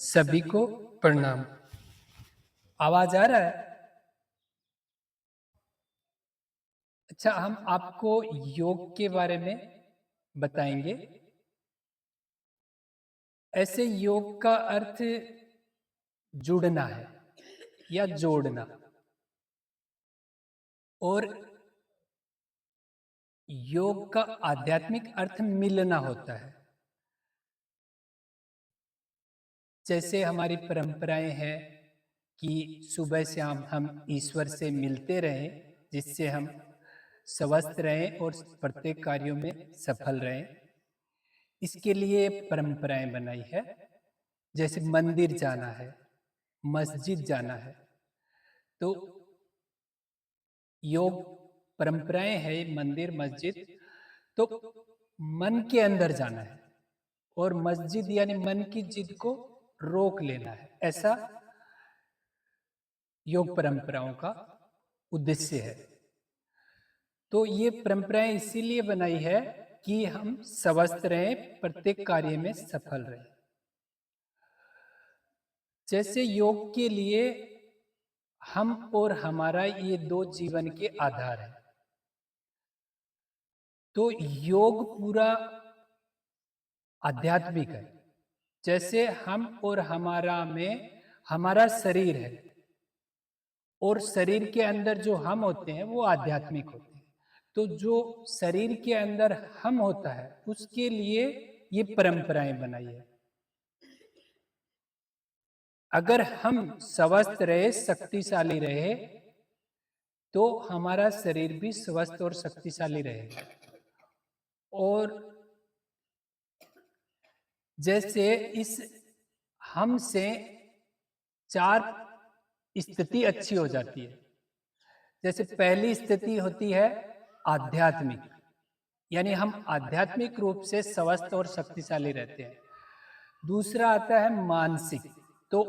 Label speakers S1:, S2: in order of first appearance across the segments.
S1: सभी को प्रणाम। आवाज आ रहा है? अच्छा, हम आपको योग के बारे में बताएंगे। ऐसे योग का अर्थ जुड़ना है या जोड़ना, और योग का आध्यात्मिक अर्थ मिलना होता है। जैसे हमारी परंपराएं हैं कि सुबह शाम हम ईश्वर से मिलते रहें, जिससे हम स्वस्थ रहें और प्रत्येक कार्यों में सफल रहें। इसके लिए परंपराएं बनाई है। जैसे मंदिर जाना है, मस्जिद जाना है, तो योग परंपराएं है मंदिर मस्जिद। तो मन के अंदर जाना है और मस्जिद यानी मन की जिद को रोक लेना है, ऐसा योग परंपराओं का उद्देश्य है। तो ये परंपराएं इसीलिए बनाई है कि हम स्वस्थ रहें, प्रत्येक कार्य में सफल रहें। जैसे योग के लिए हम और हमारा ये दो जीवन के आधार है। तो योग पूरा आध्यात्मिक है। जैसे हम और हमारा में हमारा शरीर है, और शरीर के अंदर जो हम होते हैं वो आध्यात्मिक होते हैं। तो जो शरीर के अंदर हम होता है उसके लिए ये परंपराएं बनाई है। अगर हम स्वस्थ रहे, शक्तिशाली रहे, तो हमारा शरीर भी स्वस्थ और शक्तिशाली रहेगा। और जैसे इस हम से चार स्थिति अच्छी हो जाती है। जैसे पहली स्थिति होती है आध्यात्मिक, यानी हम आध्यात्मिक रूप से स्वस्थ और शक्तिशाली रहते हैं। दूसरा आता है मानसिक। तो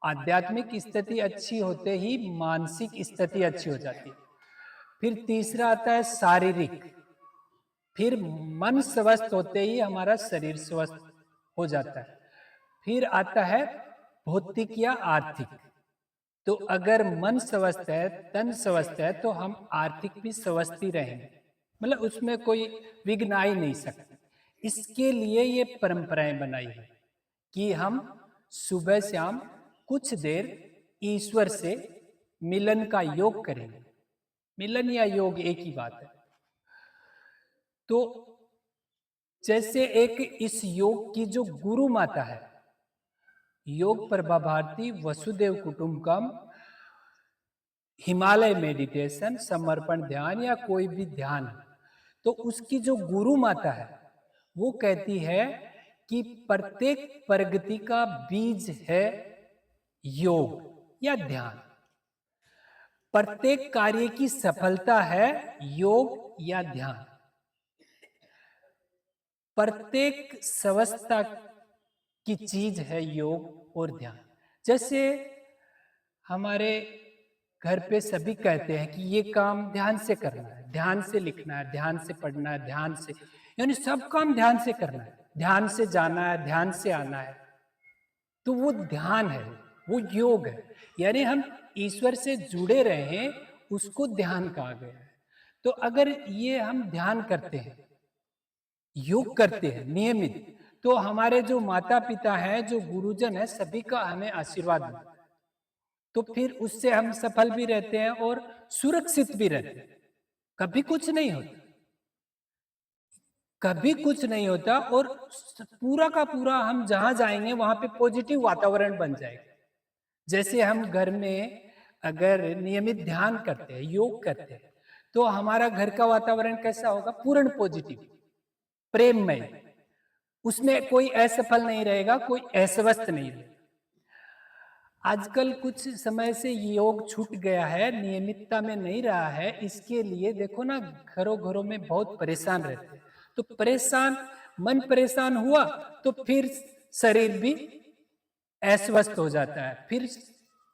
S1: आध्यात्मिक स्थिति अच्छी होते ही मानसिक स्थिति अच्छी हो जाती है। फिर तीसरा आता है शारीरिक। फिर मन स्वस्थ होते ही हमारा शरीर स्वस्थ हो जाता है। फिर आता है भौतिक या आर्थिक। तो अगर मन स्वस्थ है, तन स्वस्थ है, तो हम आर्थिक भी स्वस्थ ही रहेंगे, मतलब उसमें कोई विघ्न आ ही नहीं सकता। इसके लिए ये परंपराएं बनाई है कि हम सुबह शाम कुछ देर ईश्वर से मिलन का योग करेंगे। मिलन या योग एक ही बात है। तो जैसे एक इस योग की जो गुरु माता है, योग प्रभा भारती वसुदेव कुटुंबकम, हिमालय मेडिटेशन, समर्पण ध्यान या कोई भी ध्यान, तो उसकी जो गुरु माता है वो कहती है कि प्रत्येक प्रगति का बीज है योग या ध्यान। प्रत्येक कार्य की सफलता है योग या ध्यान। प्रत्येक स्वस्थता की चीज है योग और ध्यान। जैसे हमारे घर पे सभी कहते हैं कि ये काम ध्यान से करना है, ध्यान से लिखना है, ध्यान से पढ़ना है, ध्यान से, यानी सब काम ध्यान से करना है, ध्यान से जाना है, ध्यान से आना है। तो वो ध्यान है, वो योग है, यानी हम ईश्वर से जुड़े रहे, उसको ध्यान कहा गया है। तो अगर ये हम ध्यान करते हैं, योग करते हैं नियमित, तो हमारे जो माता पिता हैं, जो गुरुजन है, सभी का हमें आशीर्वाद मिलता है। तो फिर उससे हम सफल भी रहते हैं और सुरक्षित भी रहते हैं। कभी कुछ नहीं होता, कभी कुछ नहीं होता, और पूरा का पूरा हम जहां जाएंगे वहां पे पॉजिटिव वातावरण बन जाएगा। जैसे हम घर में अगर नियमित ध्यान करते हैं, योग करते हैं, तो हमारा घर का वातावरण कैसा होगा? पूर्ण पॉजिटिव, प्रेममय। उसमें कोई असफल नहीं रहेगा, कोई अस्वस्थ नहीं रहेगा। आजकल कुछ समय से योग छूट गया है, नियमितता में नहीं रहा है। इसके लिए देखो ना, घरों घरों में बहुत परेशान रहते हैं। तो परेशान, मन परेशान हुआ तो फिर शरीर भी अस्वस्थ हो जाता है, फिर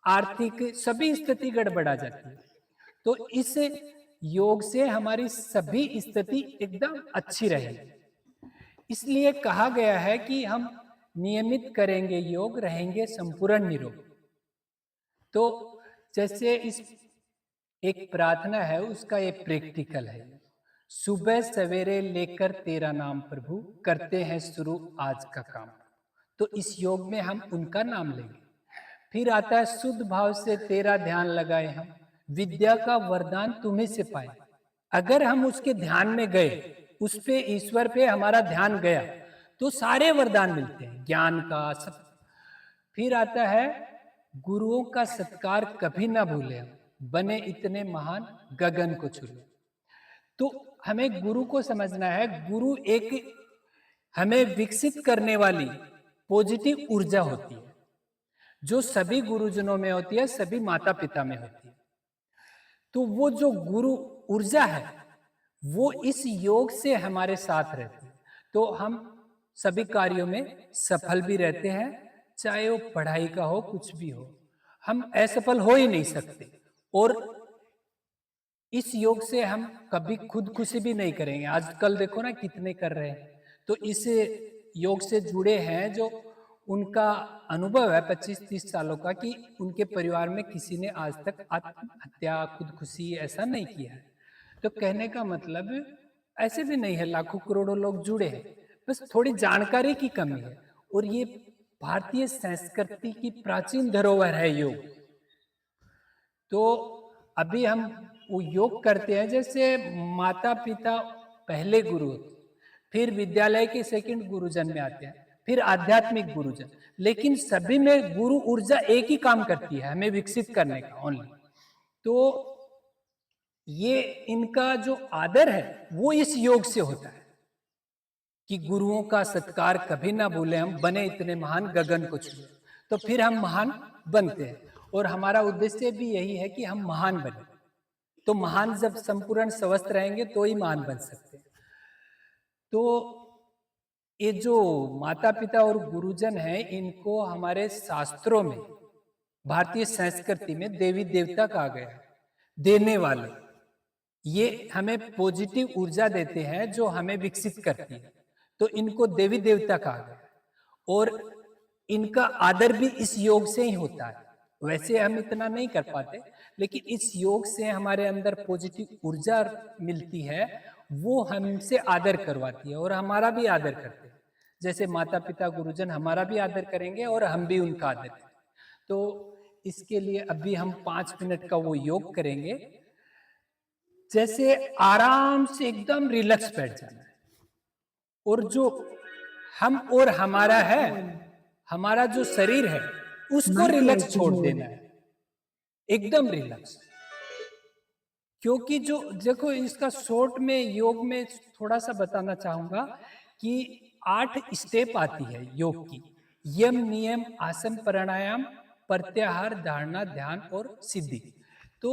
S1: आर्थिक सभी स्थिति गड़बड़ा जाती है। तो इस योग से हमारी सभी स्थिति एकदम अच्छी रहेगी। इसलिए कहा गया है कि हम नियमित करेंगे योग, रहेंगे संपूर्ण निरोग। तो जैसे इस एक प्रार्थना है, उसका ये प्रैक्टिकल है। सुबह सवेरे लेकर तेरा नाम प्रभु, करते हैं शुरू आज का काम। तो इस योग में हम उनका नाम लेंगे। फिर आता है शुद्ध भाव से तेरा ध्यान लगाए हम, विद्या का वरदान तुम्हीं से पाए। अगर हम उसके ध्यान में गए, उस पे ईश्वर पे हमारा ध्यान गया, तो सारे वरदान मिलते हैं, ज्ञान का सब। फिर आता है गुरुओं का सत्कार कभी ना भूले हम, बने इतने महान गगन को छू ले। तो हमें गुरु को समझना है, गुरु एक हमें विकसित करने वाली पॉजिटिव ऊर्जा होती है, जो सभी गुरुजनों में होती है, सभी माता पिता में होती है। तो वो जो गुरु ऊर्जा है, वो इस योग से हमारे साथ रहती है, तो हम सभी कार्यों में सफल भी रहते हैं, चाहे वो पढ़ाई का हो, कुछ भी हो, हम असफल हो ही नहीं सकते। और इस योग से हम कभी खुदकुशी भी नहीं करेंगे। आजकल देखो ना कितने कर रहे हैं। तो इस योग से जुड़े हैं जो उनका अनुभव है 25-30 सालों का, कि उनके परिवार में किसी ने आज तक आत्महत्या, खुदकुशी ऐसा नहीं किया है। तो कहने का मतलब ऐसे भी नहीं है, लाखों करोड़ों लोग जुड़े हैं, बस थोड़ी जानकारी की कमी है। और ये भारतीय संस्कृति की प्राचीन धरोहर है योग। तो अभी हम वो योग करते हैं, जैसे माता पिता पहले गुरु, फिर विद्यालय के सेकंड गुरुजन में आते हैं, फिर आध्यात्मिक गुरुजन। लेकिन सभी में गुरु ऊर्जा एक ही काम करती है, हमें विकसित करने का ओनली। तो ये इनका जो आदर है वो इस योग से होता है कि गुरुओं का सत्कार कभी ना भूले हम, बने इतने महान गगन को छुए। तो फिर हम महान बनते हैं, और हमारा उद्देश्य भी यही है कि हम महान बने। तो महान जब संपूर्ण स्वस्थ रहेंगे तो ही महान बन सकते हैं। तो ये जो माता पिता और गुरुजन हैं, इनको हमारे शास्त्रों में, भारतीय संस्कृति में देवी देवता कहा गया है, देने वाले। ये हमें पॉजिटिव ऊर्जा देते हैं जो हमें विकसित करती है, तो इनको देवी देवता कहा गया। और इनका आदर भी इस योग से ही होता है। वैसे हम इतना नहीं कर पाते, लेकिन इस योग से हमारे अंदर पॉजिटिव ऊर्जा मिलती है, वो हमसे आदर करवाती है और हमारा भी आदर करते हैं। जैसे माता पिता गुरुजन हमारा भी आदर करेंगे और हम भी उनका आदर करेंगे। तो इसके लिए अभी हम 5 मिनट का वो योग करेंगे। जैसे आराम से एकदम रिलैक्स बैठ जाना है, और जो हम और हमारा है, हमारा जो शरीर है, उसको रिलैक्स छोड़ देना है, एकदम रिलैक्स। क्योंकि जो देखो, इसका शॉर्ट में योग में थोड़ा सा बताना चाहूंगा कि 8 स्टेप आती है योग की। यम, नियम, आसन, प्राणायाम, प्रत्याहार, धारणा, ध्यान और सिद्धि। तो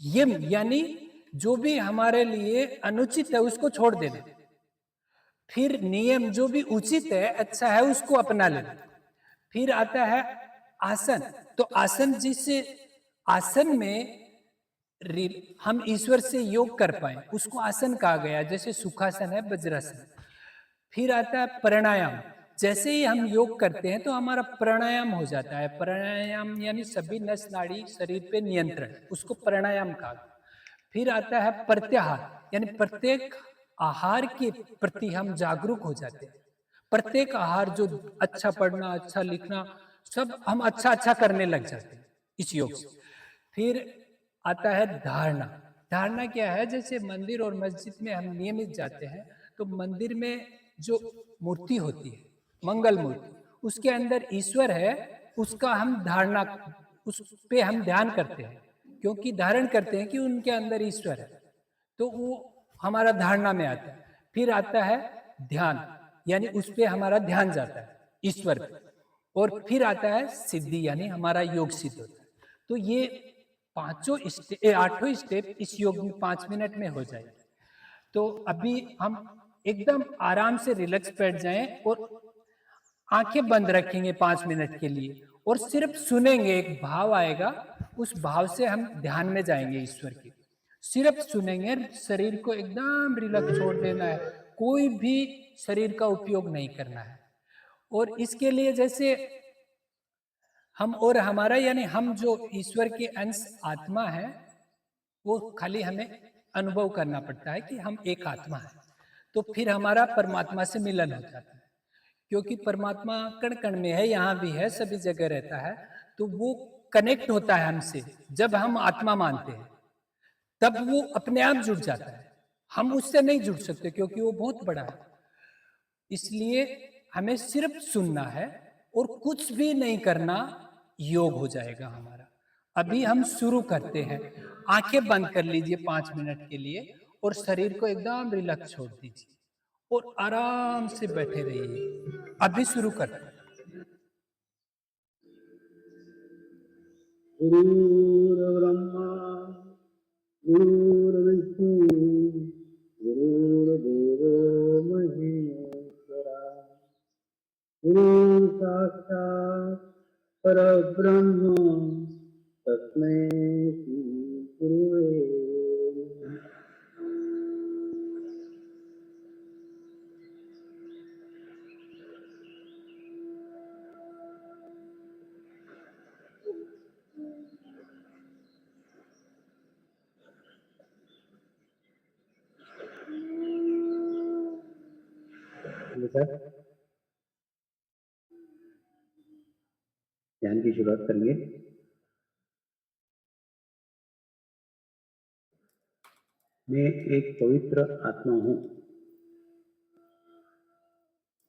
S1: यम यानी जो भी हमारे लिए अनुचित है उसको छोड़ देना। फिर नियम, जो भी उचित है, अच्छा है, उसको अपना लेना। फिर आता है आसन। तो आसन, जिस आसन में हम ईश्वर से योग कर पाए, उसको आसन कहा गया, जैसे सुखासन है, वज्रासन। फिर आता है प्राणायाम। जैसे ही हम योग करते हैं तो हमारा प्राणायाम हो जाता है। प्राणायाम यानी सभी नस नाड़ी शरीर पे नियंत्रण, उसको प्राणायाम कहा। फिर आता है प्रत्याहार, यानी प्रत्येक आहार के प्रति हम जागरूक हो जाते हैं। प्रत्येक आहार, जो अच्छा पढ़ना, अच्छा लिखना, सब हम अच्छा अच्छा करने लग जाते हैं इस योग से। फिर आता है धारणा। धारणा क्या है? जैसे मंदिर और मस्जिद में हम नियमित जाते हैं, तो मंदिर में जो मूर्ति होती है, मंगल मूर्ति, उसके अंदर ईश्वर है, उसका हम धारणा, उस पे हम ध्यान करते हैं, क्योंकि धारण करते हैं कि उनके अंदर ईश्वर है, तो वो हमारा धारणा में आता है। फिर आता है ध्यान, यानी उस पे हमारा ध्यान जाता है ईश्वर पे। और फिर आता है सिद्धि, यानी हमारा योग सिद्ध होता है। तो ये 8 स्टेप इस योग में 5 मिनट में हो जाएगी। तो अभी हम एकदम आराम से रिलैक्स बैठ जाएं और आंखें बंद रखेंगे 5 मिनट के लिए, और सिर्फ सुनेंगे। एक भाव आएगा, उस भाव से हम ध्यान में जाएंगे ईश्वर के। सिर्फ सुनेंगे, शरीर को एकदम रिलैक्स छोड़ देना है, कोई भी शरीर का उपयोग नहीं करना है। और इसके लिए जैसे हम और हमारा यानी हम जो ईश्वर के अंश आत्मा है, वो खाली हमें अनुभव करना पड़ता है कि हम एक आत्मा है, तो फिर हमारा परमात्मा से मिलन हो जाता है। क्योंकि परमात्मा कण कण में है, यहाँ भी है, सभी जगह रहता है, तो वो कनेक्ट होता है हमसे। जब हम आत्मा मानते हैं तब वो अपने आप जुड़ जाता है, हम उससे नहीं जुड़ सकते क्योंकि वो बहुत बड़ा है। इसलिए हमें सिर्फ सुनना है और कुछ भी नहीं करना, योग हो जाएगा हमारा। अभी हम शुरू करते हैं। आंखें बंद कर लीजिए 5 मिनट के लिए और शरीर को एकदम रिलैक्स छोड़ दीजिए और आराम से बैठे रहिए। अभी शुरू करते हैं।
S2: गुरुर्ब्रह्मा गुरुर्विष्णु गुरुर्देवो महेश्वरा गुरु साक्षात् परब्रह्म तस्मै श्री गुरुवे नमः। ध्यान की शुरुआत करेंगे। मैं एक पवित्र आत्मा हूँ।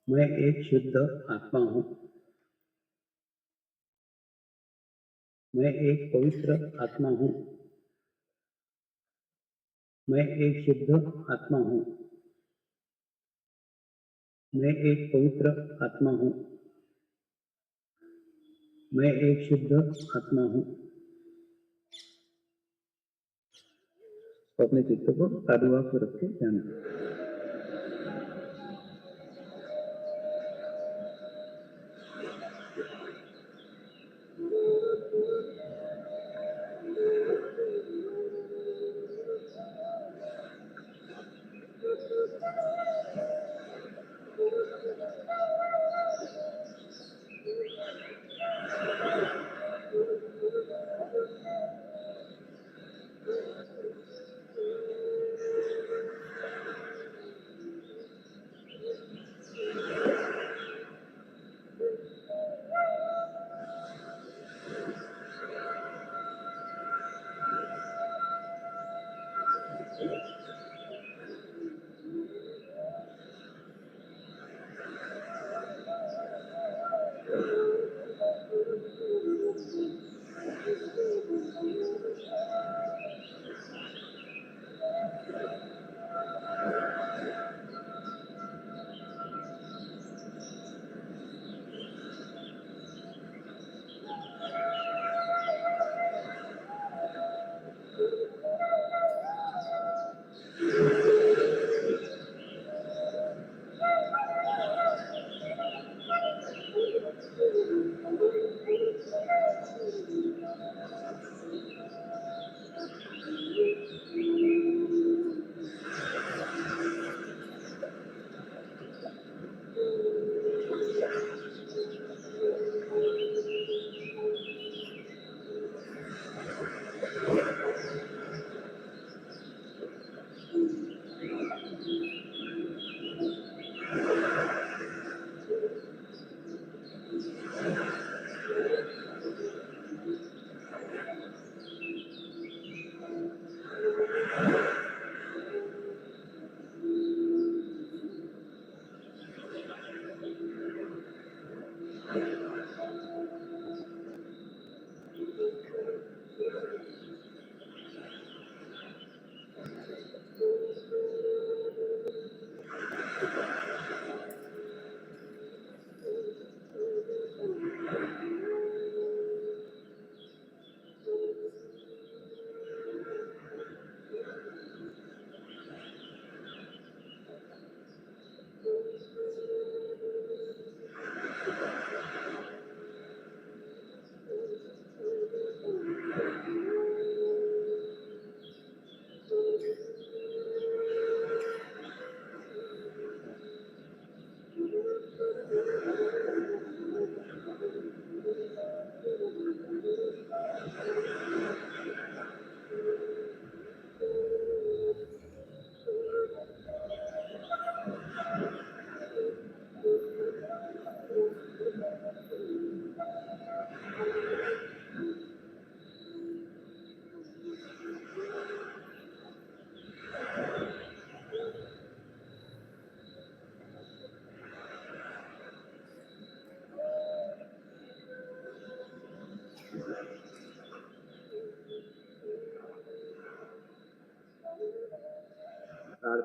S2: मैं एक शुद्ध आत्मा हूँ। मैं एक पवित्र आत्मा हूँ। मैं एक शुद्ध आत्मा हूँ। मैं एक पवित्र आत्मा हूँ। मैं एक शुद्ध आत्मा हूँ। तो अपने चित्त को साधुवाक को रख के ध्यान करें।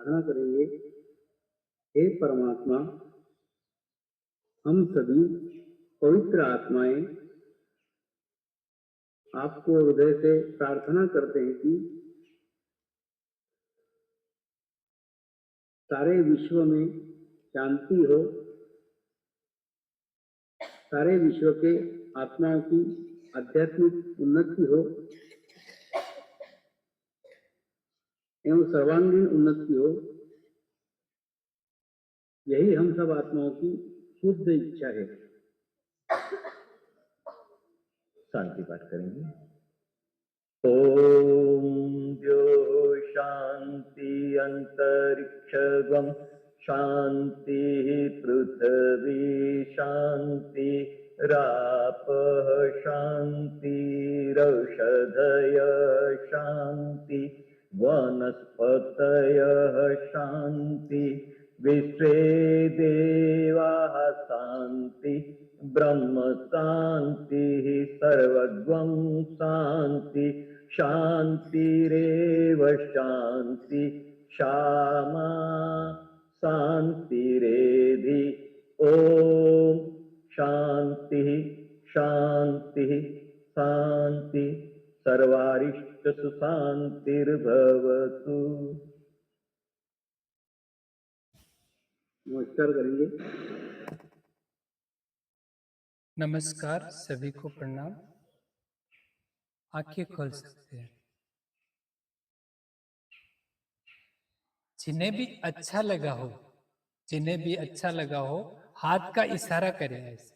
S2: प्रार्थना करेंगे, हे परमात्मा, हम सभी पवित्र आत्माएं आपको हृदय से प्रार्थना करते हैं कि सारे विश्व में शांति हो, सारे विश्व के आत्माओं की आध्यात्मिक उन्नति हो एवं सर्वांगीण उन्नति हो। यही हम सब आत्माओं की शुद्ध इच्छा है। शांति पाठ करेंगे। ओम जो शांति अंतरिक्षगम शांति पृथ्वी शांति रापः शांति रौषधय शांति वनस्पतयः शांति विश्वे देवाः शांति ब्रह्म शांति सर्वगं शांति शांतिरेव शांति क्षमा शांतिरेधि। ओम शांति शांति शांति सर्वारिष्ट सुशांतिर्भवतु। नमस्कार करेंगे।
S1: नमस्कार, सभी को प्रणाम। आंखें खोल सकते हैं। जिन्हें भी अच्छा लगा हो, जिन्हें भी अच्छा लगा हो, हाथ का इशारा करें ऐसे।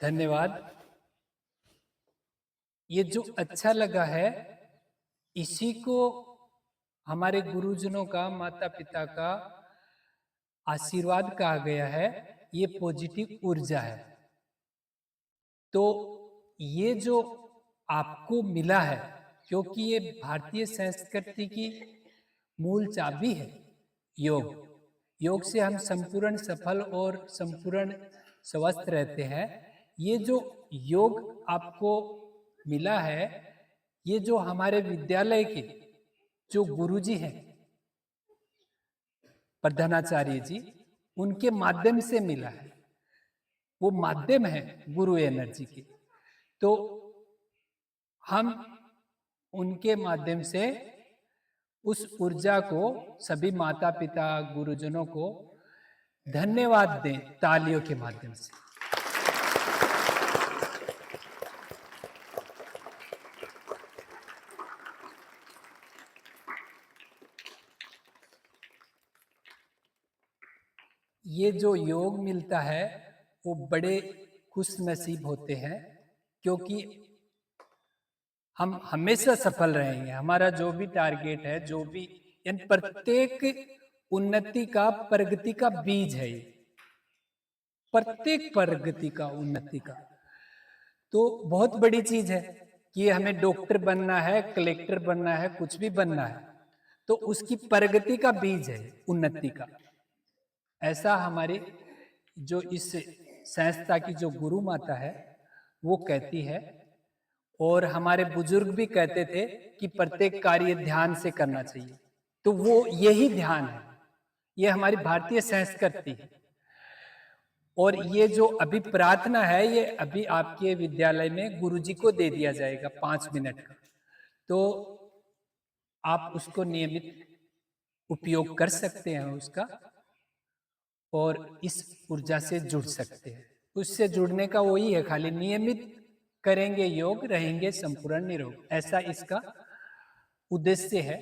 S1: धन्यवाद। ये जो अच्छा लगा है, इसी को हमारे गुरुजनों का, माता पिता का आशीर्वाद कहा गया है। ये पॉजिटिव ऊर्जा है। तो ये जो आपको मिला है, क्योंकि ये भारतीय संस्कृति की मूल चाबी है, योग। योग से हम संपूर्ण सफल और संपूर्ण स्वस्थ रहते हैं। ये जो योग आपको मिला है, ये जो हमारे विद्यालय के जो गुरुजी हैं, प्रधानाचार्य जी, उनके माध्यम से मिला है। वो माध्यम है गुरु एनर्जी के। तो हम उनके माध्यम से उस ऊर्जा को, सभी माता पिता गुरुजनों को धन्यवाद दें तालियों के माध्यम से। ये जो योग मिलता है वो बड़े खुश नसीब होते हैं, क्योंकि हम हमेशा सफल रहेंगे। हमारा जो भी टारगेट है, जो भी, यानी प्रत्येक उन्नति का, प्रगति का बीज है ये। प्रत्येक प्रगति का, उन्नति का। तो बहुत बड़ी चीज है कि हमें डॉक्टर बनना है, कलेक्टर बनना है, कुछ भी बनना है, तो उसकी प्रगति का बीज है उन्नति का। ऐसा हमारी जो इस संस्था की जो गुरु माता है वो कहती है, और हमारे बुजुर्ग भी कहते थे कि प्रत्येक कार्य ध्यान से करना चाहिए। तो वो यही ध्यान है, ये हमारी भारतीय संस्कृति है। और ये जो अभी प्रार्थना है, ये अभी आपके विद्यालय में गुरुजी को दे दिया जाएगा 5 मिनट का। तो आप उसको नियमित उपयोग कर सकते हैं उसका, और इस ऊर्जा से जुड़ सकते हैं। उससे जुड़ने का वही है, खाली नियमित करेंगे योग, रहेंगे संपूर्ण निरोग। ऐसा इसका उद्देश्य है।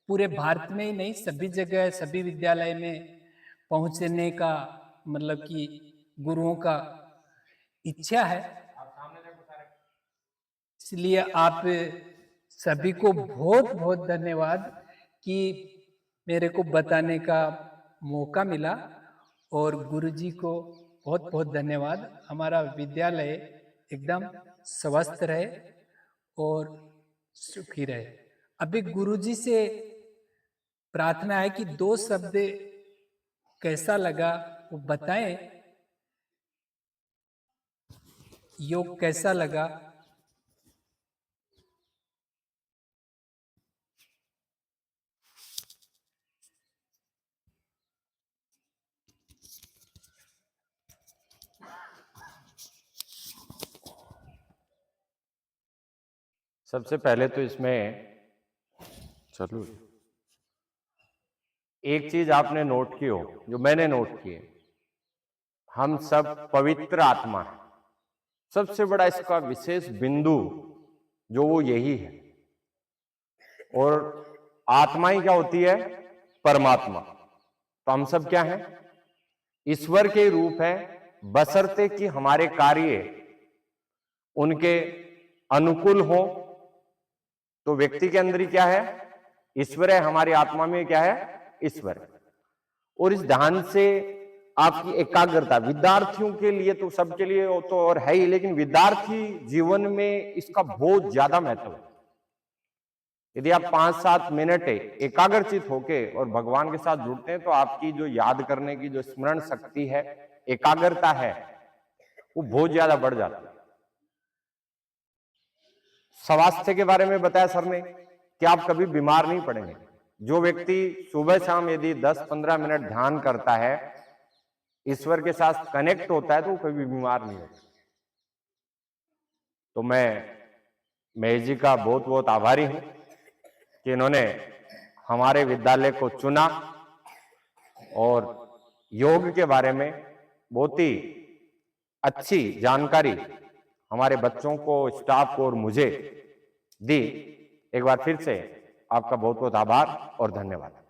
S1: पूरे भारत में ही नहीं, सभी जगह, सभी विद्यालय में पहुंचने का मतलब कि गुरुओं का इच्छा है। इसलिए आप सभी को बहुत बहुत धन्यवाद कि मेरे को बताने का मौका मिला, और गुरुजी को बहुत बहुत धन्यवाद। हमारा विद्यालय एकदम स्वस्थ रहे और सुखी रहे। अभी गुरुजी से प्रार्थना है कि 2 शब्द कैसा लगा वो बताएं। योग कैसा लगा?
S3: सबसे पहले तो इसमें चलो एक चीज आपने नोट की हो, जो मैंने नोट की है, हम सब पवित्र आत्मा है। सबसे बड़ा इसका विशेष बिंदु जो वो यही है। और आत्मा ही क्या होती है? परमात्मा। तो हम सब क्या हैं? ईश्वर के रूप है, बशर्ते कि हमारे कार्य उनके अनुकूल हो। तो व्यक्ति के अंदर ही क्या है? ईश्वर है। हमारी आत्मा में क्या है? ईश्वर है। और इस ध्यान से आपकी एकाग्रता, विद्यार्थियों के लिए तो, सबके लिए वो तो और है ही, लेकिन विद्यार्थी जीवन में इसका बहुत ज्यादा महत्व है। यदि आप 5-7 मिनट एकाग्रचित होके और भगवान के साथ जुड़ते हैं तो आपकी जो याद करने की जो स्मरण शक्ति है, एकाग्रता है, वो बहुत ज्यादा बढ़ जाती है। स्वास्थ्य के बारे में बताया सर ने कि आप कभी बीमार नहीं पड़ेंगे। जो व्यक्ति सुबह शाम यदि 10-15 मिनट ध्यान करता है, ईश्वर के साथ कनेक्ट होता है, तो वो कभी बीमार नहीं होता। तो मैं महेश जी का बहुत बहुत आभारी हूं कि इन्होंने हमारे विद्यालय को चुना और योग के बारे में बहुत ही अच्छी जानकारी हमारे बच्चों को, स्टाफ को और मुझे दी। एक बार फिर से आपका बहुत बहुत आभार और धन्यवाद।